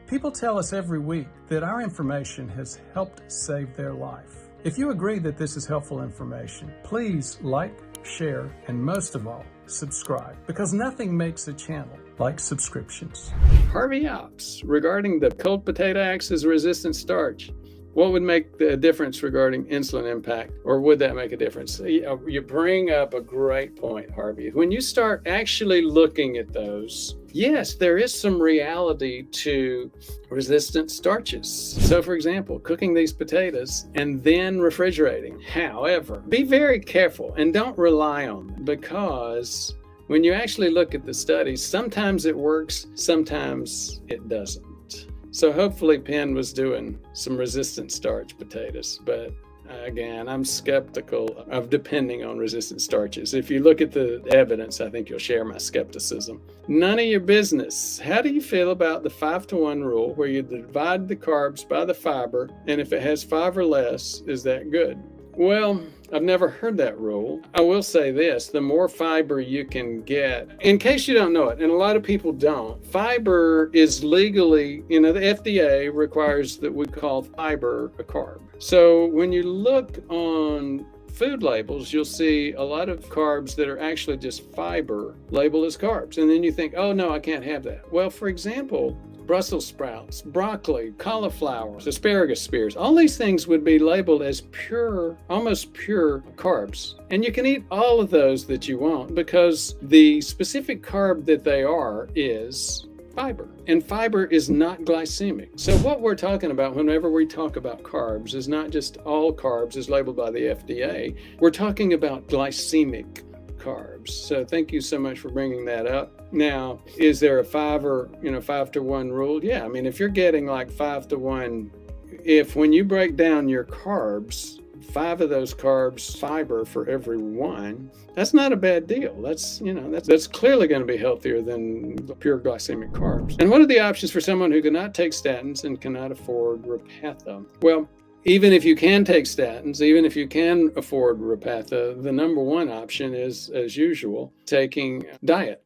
People tell us every week that our information has helped save their life. If you agree that this is helpful information, please like, share, and most of all, subscribe, because nothing makes a channel like subscriptions. Harvey Ops, regarding the cold potato axis resistant starch, what would make the difference regarding insulin impact, or would that make a difference? You bring up a great point, Harvey. When you start actually looking at those, yes, there is some reality to resistant starches. So for example, cooking these potatoes and then refrigerating. However, be very careful and don't rely on them, because when you actually look at the studies, sometimes it works, sometimes it doesn't. So hopefully Penn was doing some resistant starch potatoes, but again, I'm skeptical of depending on resistant starches. If you look at the evidence, I think you'll share my skepticism. None of your business. How do you feel about the 5-to-1 rule, where you divide the carbs by the fiber, and if it has 5 or less, is that good? Well, I've never heard that rule. I will say this, the more fiber you can get, in case you don't know it, and a lot of people don't, fiber is legally, the FDA requires that we call fiber a carb. So when you look on food labels, you'll see a lot of carbs that are actually just fiber labeled as carbs. And then you think, oh no, I can't have that. Well, for example, Brussels sprouts, broccoli, cauliflower, asparagus spears, all these things would be labeled as pure, almost pure carbs. And you can eat all of those that you want, because the specific carb that they are is fiber. And fiber is not glycemic. So what we're talking about whenever we talk about carbs is not just all carbs as labeled by the FDA. We're talking about glycemic carbs. So thank you so much for bringing that up. Now, is there a 5-to-1 rule? Yeah, I mean, if you're getting like 5-to-1, if when you break down your carbs, 5 of those carbs fiber for every 1, that's not a bad deal. That's clearly going to be healthier than the pure glycemic carbs. And what are the options for someone who cannot take statins and cannot afford Repatha? Well, even if you can take statins, even if you can afford Repatha, the number one option is, as usual, taking diet.